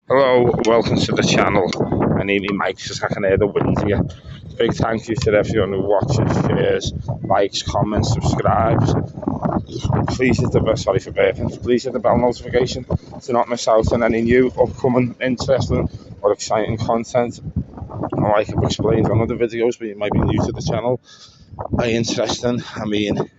Hello, welcome to the channel. My name is Mike, just I can hear the wind here. Big thank you to everyone who watches, shares, likes, comments, subscribes. Please hit the bell, sorry for burping. Please hit the bell notification to not miss out on any new, upcoming, interesting or exciting content. And like I've explained on other videos, but you might be new to the channel. By interesting, I mean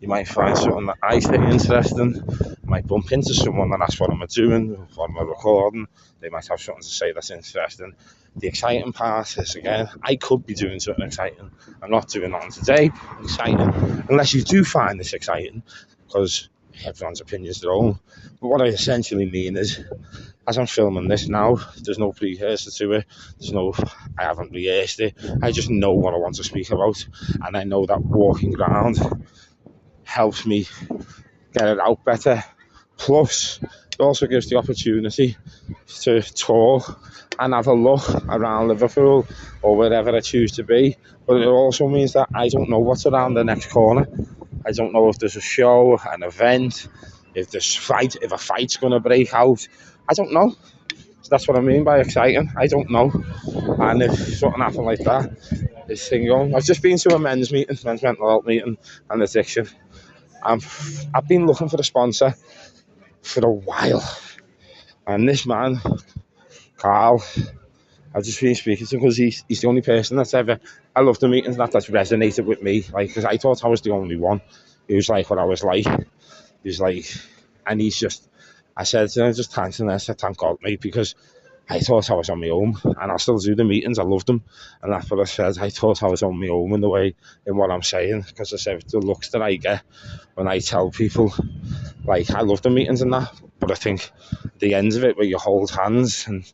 you might find something that I find interesting. I might bump into someone and ask what am I doing, what am I recording. They might have something to say that's interesting. The exciting part is, again, I could be doing something exciting. I'm not doing nothing today exciting, unless you do find this exciting, because everyone's opinion is their own. But what I essentially mean is, as I'm filming this now, there's no precursor to it. I haven't rehearsed it. I just know what I want to speak about, and I know that walking around helps me get it out better. Plus, it also gives the opportunity to talk and have a look around Liverpool or wherever I choose to be. But it also means that I don't know what's around the next corner. I don't know if there's a show, an event, if a fight's going to break out. I don't know. So that's what I mean by exciting. I don't know. And if something happened like that, this thing going. I've just been to a men's mental health meeting and addiction. I've been looking for a sponsor for a while, and this man, Carl, I've just been speaking to him because he's the only person that's ever. I love the meetings that's resonated with me, like, because I thought I was the only one who was like what I was like. He's like, and he's just. I said to him, just thanks, and I said thank God, mate, because I thought I was on my own, and I still do the meetings. I love them, and that's what I said. I thought I was on my own in what I'm saying, because I said the looks that I get when I tell people, like, I love the meetings and that, but I think the end of it where you hold hands and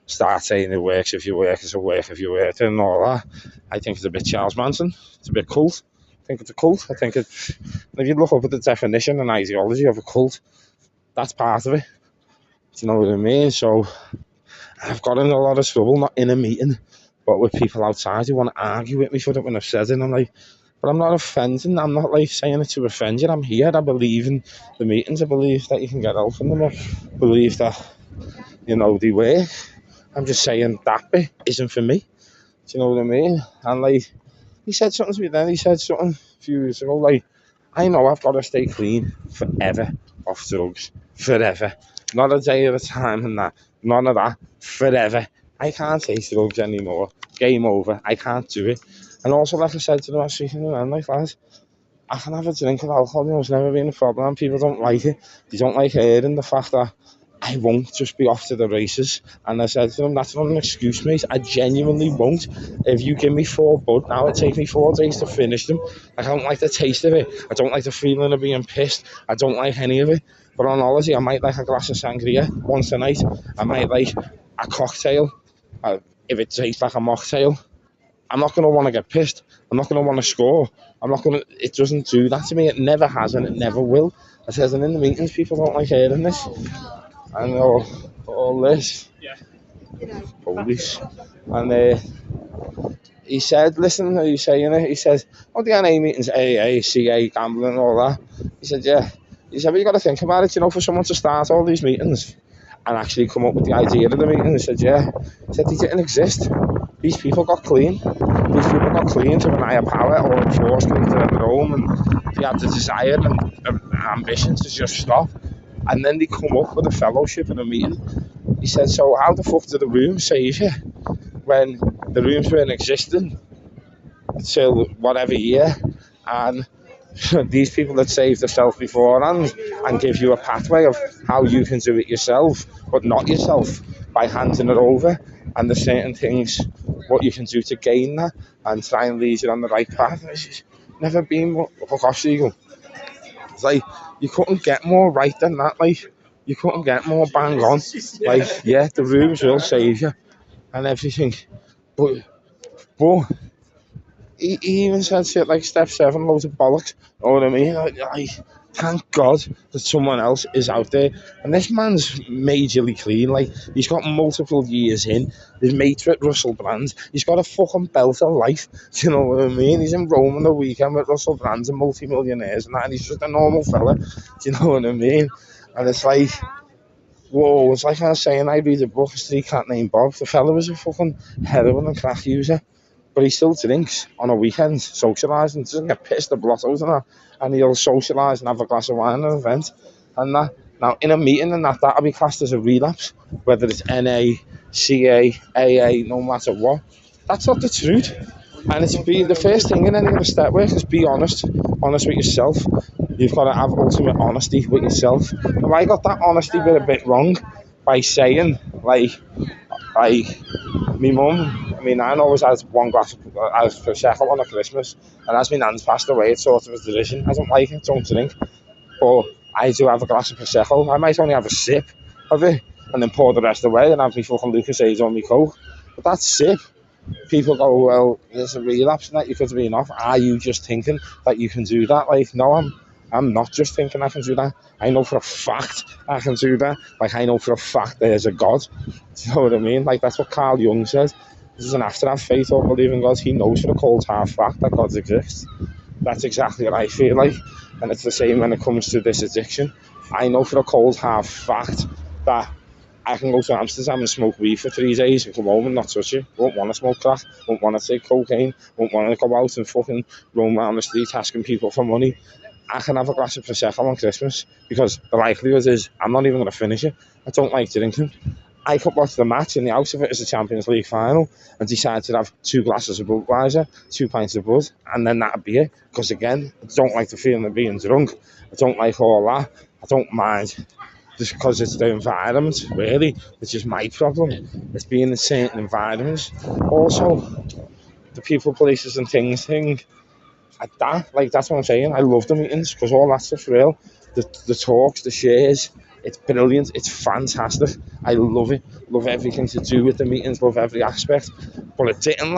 start saying it works if you work, it's a work if you work, and all that, I think it's a bit Charles Manson. It's a bit cult. I think it's a cult. I think it's, if you look up at the definition and ideology of a cult, that's part of it. Do you know what I mean? So I've got in a lot of trouble, not in a meeting, but with people outside who want to argue with me for it when I've said it. And I'm like, but I'm not offending. I'm not like saying it to offend you. I'm here. I believe in the meetings. I believe that you can get help from them. I believe that, they work. I'm just saying that bit isn't for me. Do you know what I mean? And like, he said something to me then. He said something a few years ago, like, I know I've got to stay clean forever off drugs. Forever. Not a day at a time and that. None of that. Forever. I can't take drugs anymore. Game over. I can't do it. And also, like I said to them, I was speaking to them, like, lads, I can have a drink of alcohol, it's never been a problem. People don't like it. They don't like hearing the fact that I won't just be off to the races. And I said to them, that's not an excuse, mate. I genuinely won't. If you give me 4 bud now, it takes me 4 days to finish them. I don't like the taste of it. I don't like the feeling of being pissed. I don't like any of it. But on holiday, I might like a glass of sangria once a night. I might like a cocktail, if it tastes like a mocktail. I'm not going to want to get pissed. I'm not going to want to score. It doesn't do that to me. It never has and it never will. I says, and in the meetings, people don't like hearing this. And all this. Police. And he said, listen, are you saying it? He said, the NA meetings, AA, CA, gambling and all that. He said, yeah. He said, but you got to think about it, for someone to start all these meetings and actually come up with the idea of the meeting. He said, yeah. He said, they didn't exist. These people got clean. These people got clean to an higher power or enforced greater than their own, and they had the desire and ambition to just stop. And then they come up with a fellowship and a meeting. He said, so how the fuck did the room save you when the rooms weren't existing till whatever year? And these people that saved themselves beforehand and give you a pathway of how you can do it yourself, but not yourself, by handing it over. And there's certain things what you can do to gain that and try and lead you on the right path. It's never been more. Fuck off, Seagull. It's like, you couldn't get more right than that. Like, you couldn't get more bang on. Like, yeah, the rooms will save you and everything, but he even said shit like step 7, loads of bollocks. You know what I mean? I thank God that someone else is out there. And this man's majorly clean. Like, he's got multiple years in. His mate with Russell Brand. He's got a fucking belt of life. Do you know what I mean? He's in Rome on the weekend with Russell Brand and multi-millionaires and that. And he's just a normal fella. Do you know what I mean? And it's like, whoa, it's like I was saying, I read a book, A Street Cat Named Bob. The fella was a fucking heroin and crack user, but he still drinks on a weekend, socialising, doesn't get pissed or blottos and that, and he'll socialise and have a glass of wine at an event, and that. Now, in a meeting and that'll be classed as a relapse, whether it's NA, CA, AA, no matter what. That's not the truth. And it's be the first thing in any of the step work is be honest with yourself. You've got to have ultimate honesty with yourself. And I got that honesty bit a bit wrong by saying, like me mum, I mean, Nan always has one glass of Prosecco on a Christmas, and as my nan's passed away, it's sort of a tradition. I don't like it, don't drink, but I do have a glass of Prosecco. I might only have a sip of it, and then pour the rest away and have me fucking Lucasade on me Coke. But that sip, people go, well, there's a relapse in that, you could have been off. Are you just thinking that you can do that? Like, no, I'm not just thinking I can do that. I know for a fact I can do that. Like, I know for a fact there's a God. Do you know what I mean? Like, that's what Carl Jung says. He doesn't have to have faith or believe in God. He knows for a cold hard fact that God exists. That's exactly what I feel like. And it's the same when it comes to this addiction. I know for a cold hard fact that I can go to Amsterdam and smoke weed for 3 days and come home and not touch it. Won't want to smoke crack, won't want to take cocaine, won't want to go out and fucking roam around the street asking people for money. I can have a glass of Prosecco on Christmas because the likelihood is I'm not even going to finish it. I don't like drinking. I could watch the match in the house of it as a Champions League final and decide to have 2 glasses of Budweiser, 2 pints of Bud, and then that'd be it. Because again, I don't like the feeling of being drunk. I don't like all that. I don't mind just because it's the environment, really, which is my problem. It's being in certain environments. Also, the people, places, and things thing. That's what I'm saying. I love the meetings because all that stuff's real. The talks, the shares, it's brilliant. It's fantastic. I love it. Love everything to do with the meetings. Love every aspect. But it didn't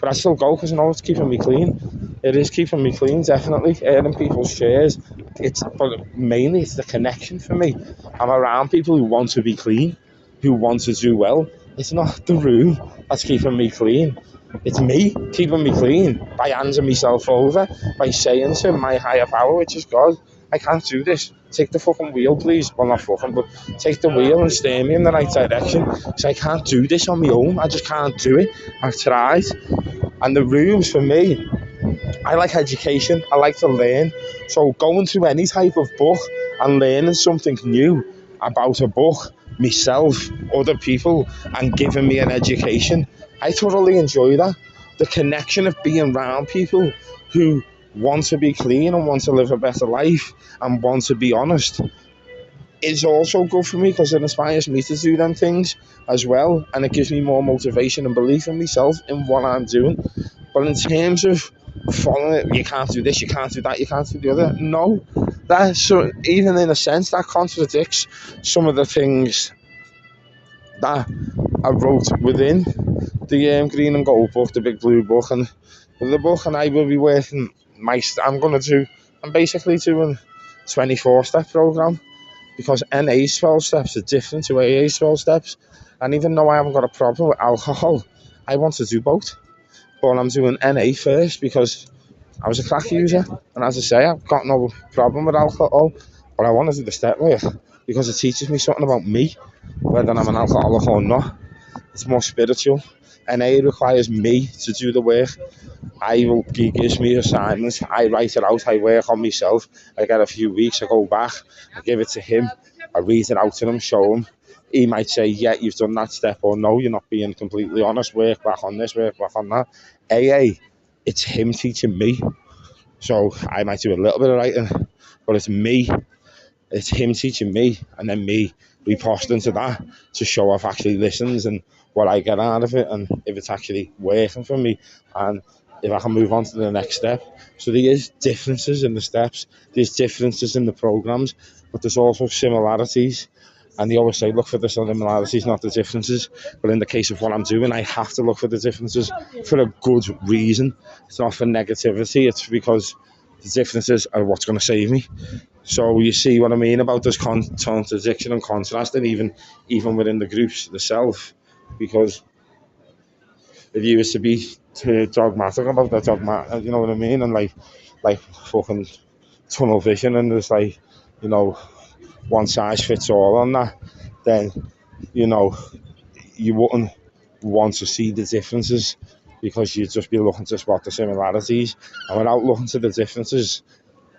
but I still go because I know it's keeping me clean. It is keeping me clean, definitely. Earning people's shares. But mainly it's the connection for me. I'm around people who want to be clean, who want to do well. It's not the room that's keeping me clean. It's me keeping me clean by handing myself over, by saying to my higher power, which is God, I can't do this. Take the fucking wheel, please. Well, not fucking, but take the wheel and steer me in the right direction. Because I can't do this on my own. I just can't do it. I've tried. And the rooms for me, I like education. I like to learn. So going through any type of book and learning something new about a book, myself, other people, and giving me an education, I thoroughly enjoy that. The connection of being around people who want to be clean and want to live a better life and want to be honest is also good for me because it inspires me to do them things as well, and it gives me more motivation and belief in myself in what I'm doing. But in terms of following it, you can't do this, you can't do that, you can't do the other. No, even in a sense that contradicts some of the things that I wrote within the Green and Gold book, the Big Blue book, and the book. And I will be working I'm basically doing 24-step program because NA's 12 steps are different to AA's 12 steps. And even though I haven't got a problem with alcohol, I want to do both. But I'm doing NA first because I was a crack user, and as I say, I've got no problem with alcohol, but I want to do the step work because it teaches me something about me, whether I'm an alcoholic or not. It's more spiritual. NA requires me to do the work. He gives me assignments, I write it out, I work on myself. I get a few weeks, I go back, I give it to him, I read it out to him, show him. He might say, yeah, you've done that step, or no, you're not being completely honest, work back on this, work back on that. AA, it's him teaching me. So I might do a little bit of writing, but it's him teaching me, and then me reposting to that to show I've actually listened and what I get out of it, and if it's actually working for me, and if I can move on to the next step. So there is differences in the steps, there's differences in the programs, but there's also similarities. And they always say, look for the similarities, not the differences. But in the case of what I'm doing, I have to look for the differences for a good reason. It's not for negativity, it's because the differences are what's going to save me. So you see what I mean about this contradiction and contrast, and even within the groups themselves. Because if you was to be too dogmatic about that you know what I mean, and like fucking tunnel vision, and there's like, you know, one size fits all on that, then you know you wouldn't want to see the differences because you'd just be looking to spot the similarities. And without looking to the differences,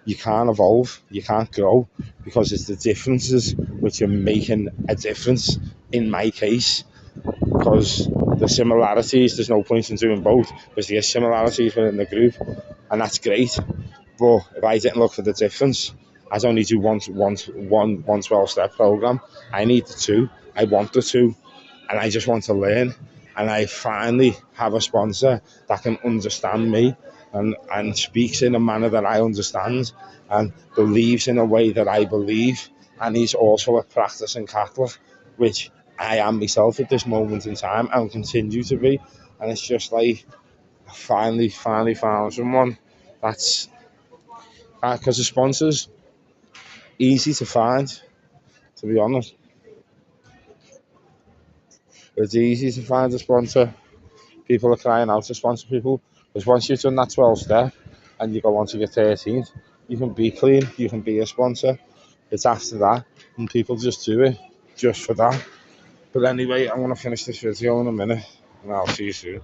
you can't evolve, you can't grow, because it's the differences which are making a difference in my case. Because the similarities, there's no point in doing both, because there are similarities within the group, and that's great. But if I didn't look for the difference, I'd only do one 12-step program. I need the two, I want the two, and I just want to learn. And I finally have a sponsor that can understand me and speaks in a manner that I understand and believes in a way that I believe. And he's also a practicing Catholic, which I am myself at this moment in time and continue to be. And it's just like I finally found someone that's because the sponsors easy to find. To be honest, it's easy to find a sponsor. People are crying out to sponsor people because once you've done that 12 step and you go on to your 13th, you can be clean, you can be a sponsor. It's after that, and people just do it just for that. But anyway, I'm going to finish this video in a minute, and I'll see you soon.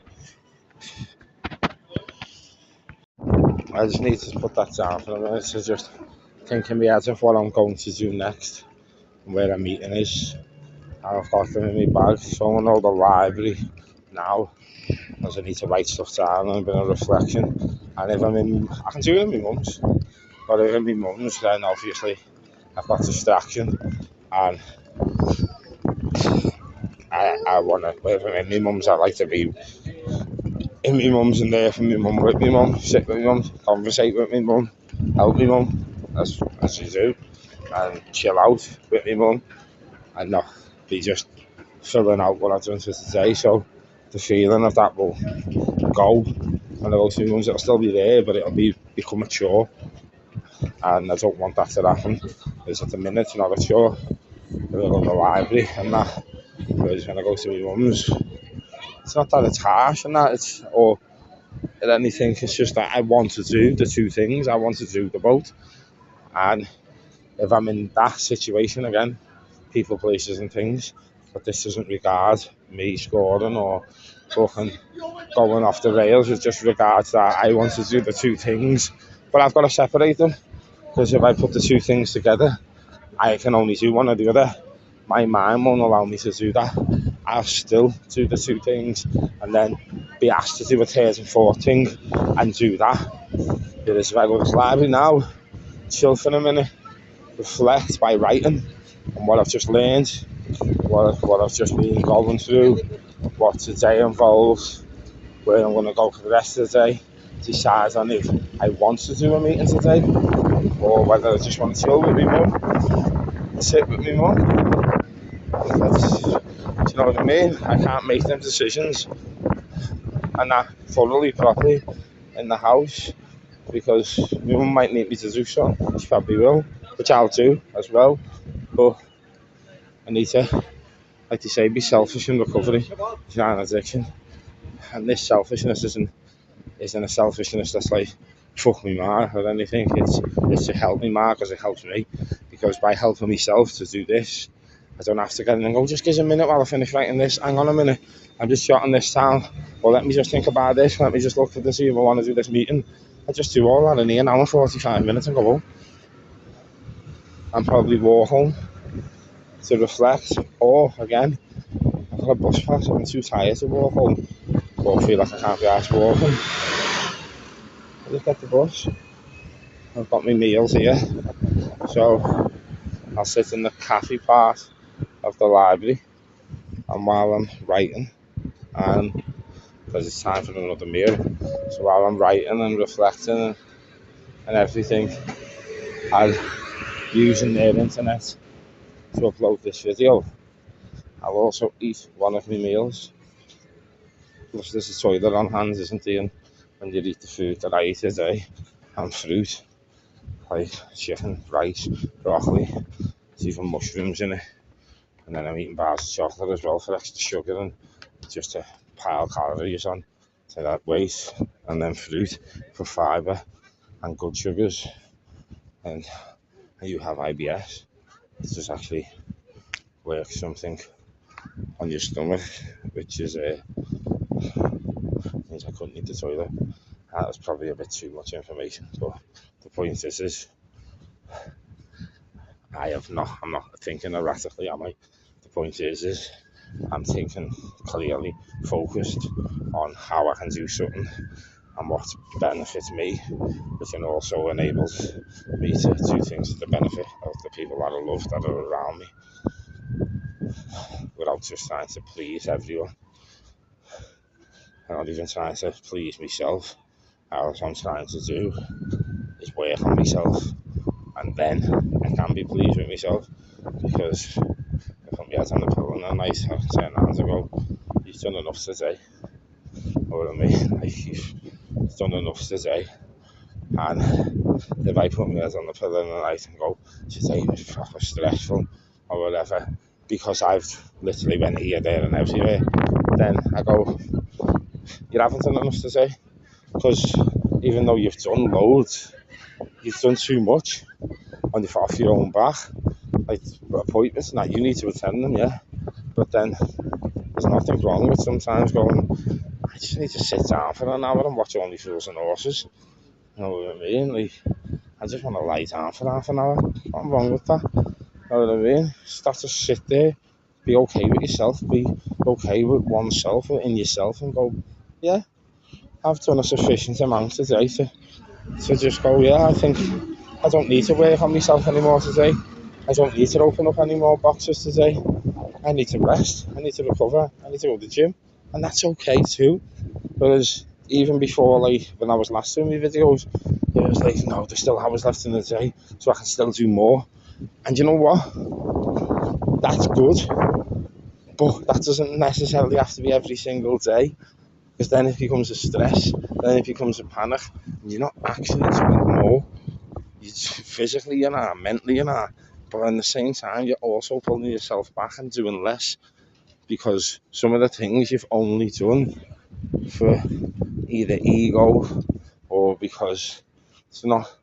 I just need to put that down for a minute to just think in my head of what I'm going to do next and where our meeting is. I've got them in my bag, so I know the library now, because I need to write stuff down and a bit of reflection. And if I can do it in my mum's, but if I'm in my mum's, then obviously I've got distraction, and I want to, if I'm in my mum's, I like to be in my mum's and there for my mum, with my mum, sit with my mum, conversate with my mum, help my mum, as you do, and chill out with my mum, and not be just filling out what I've done for today. So the feeling of that will go, and I go to my mum's, it'll still be there, but it'll become a chore, and I don't want that to happen, because at the minute it's not a chore. I go to the library and that, whereas when I go to my mum's, it's not that it's harsh and that, it's, or anything, it's just that I want to do the two things, I want to do the both. And if I'm in that situation again, people, places and things, but this doesn't regard me scoring or fucking going off the rails, it just regards that I want to do the two things, but I've got to separate them, because if I put the two things together, I can only do one or the other. My mind won't allow me to do that. I'll still do the two things and then be asked to do a third and fourth thing and do that. Whereas if I go to the library now, chill for a minute, reflect by writing on what I've just learned, what I've just been going through, what today involves, where I'm going to go for the rest of the day, decide on if I want to do a meeting today or whether I just want to chill with my mum, sit with my mum. Do you know what I mean? I can't make them decisions and that thoroughly, properly in the house, because my mum might need me to do so. She probably will, which I'll do as well. But I need to, like they say, be selfish in recovery. It's not an addiction. And this selfishness isn't a selfishness that's like, fuck me ma or anything. It's to help me ma, because it helps me. Because by helping myself to do this, I don't have to get in and go, just give us a minute while I finish writing this. Hang on a minute, I'm just jotting this down. Or let me just think about this. Let me just look for this, see if I want to do this meeting. I just do all that in here now in 45 minutes and go home. And probably walk home to reflect. Or, again, I've got a bus pass, I'm too tired to walk home. Or feel like I can't be arsed walking. I just get the bus. I've got my meals here. So I'll sit in the cafe part of the library, and while I'm writing, and because it's time for another meal, so while I'm writing and reflecting and everything, I'm using their internet to upload this video. I'll also eat one of my meals. Plus there's a toilet on hand, isn't there? And when you eat the food that I eat today, and fruit, like chicken, rice, broccoli, there's even mushrooms in it. And then I'm eating bars of chocolate as well for extra sugar and just to pile calories on to that weight. And then fruit for fibre and good sugars. And you have IBS. does actually work something on your stomach, which is means I couldn't eat the toilet. That was probably a bit too much information, but the point is I'm not thinking erratically, am I? The point is I'm thinking clearly, focused on how I can do something and what benefits me, which then also enables me to do things to the benefit of the people that I love that are around me, without just trying to please everyone. I'm not even trying to please myself. All I'm trying to do is work on myself, and then I can be pleased with myself, because if I'm yet on the pillow in the night, I can turn around and go, you've done enough today. You know what I mean? Like, you've done enough today. And if I put my head on the pillow in the night and go, today was proper stressful or whatever, because I've literally went here, there and everywhere, then I go, you haven't done enough today. Because even though you've done loads, you've done too much on your, off your own back. Like appointments and that, you need to attend them, yeah. But then there's nothing wrong with sometimes going, I just need to sit down for an hour and watch Only Fools and Horses. You know what I mean? Like, I just want to lie down for half an hour. Nothing wrong with that. You know what I mean? Just have to sit there, be okay with yourself, be okay with oneself, in yourself, and go, yeah, I've done a sufficient amount today to just go, yeah, I think I don't need to work on myself anymore today. I don't need to open up any more boxes today. I need to rest. I need to recover. I need to go to the gym. And that's okay too. Whereas even before, like, when I was last doing my videos, it was like, no, there's still hours left in the day, so I can still do more. And you know what? That's good. But that doesn't necessarily have to be every single day. Because then it becomes a stress, then it becomes a panic, and you're not actually doing more. You physically, you're not, mentally, you're not. But at the same time, you're also pulling yourself back and doing less, because some of the things you've only done for either ego, or because it's not,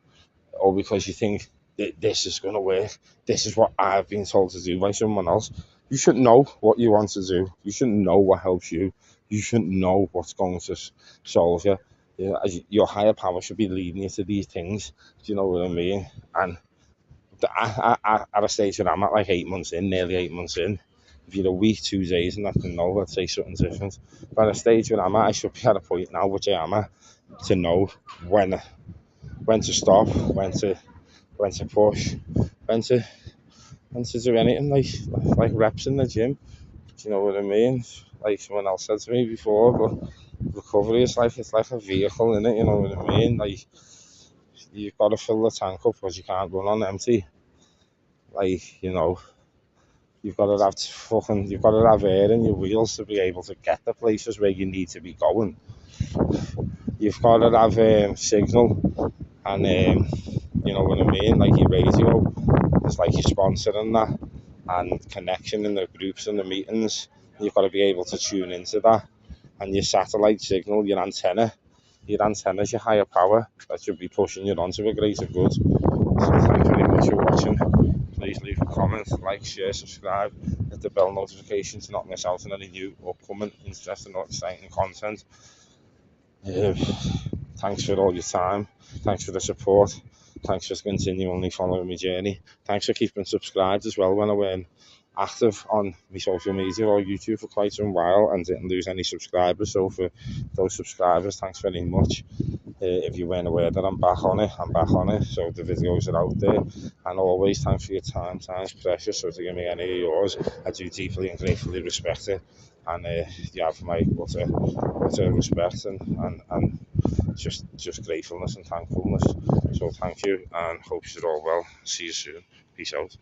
or because you think that this is going to work. This is what I've been told to do by someone else. You should know what you want to do. You should know what helps you. You should know what's going to solve you. Your higher power should be leading you to these things. Do you know what I mean? And at a stage where I'm at, like 8 months in, nearly 8 months in, if you're a week, 2 days, and I can know, I'd say something different. But at a stage where I'm at, I should be at a point now, which I am at, to know when to stop, when to push, when to do anything, like reps in the gym. Do you know what I mean? Like someone else said to me before, but recovery is like, it's like a vehicle, innit? You know what I mean? Like, you've got to fill the tank up, because you can't run on empty. Like, you know, you've got to have air in your wheels to be able to get the places where you need to be going. You've got to have signal, and you know what I mean, like your radio is like your sponsor and that, and connection in the groups and the meetings. You've got to be able to tune into that, and your satellite signal, your antenna is your higher power that should be pushing you on to a greater good. So thanks very much for watching. Please leave a comment, like, share, subscribe, hit the bell notification to not miss out on any new upcoming interesting or exciting content. Thanks for all your time. Thanks for the support. Thanks for continually following my journey. Thanks for keeping subscribed as well when I weren't active on my social media or YouTube for quite some while and didn't lose any subscribers. So for those subscribers, thanks very much. If you weren't aware that I'm back on it, so the videos are out there. And always, thanks for your time. Time's precious, so to give me any of yours, I do deeply and gratefully respect it. And you have my utter respect and just gratefulness and thankfulness. So thank you, and hope you're all well. See you soon. Peace out.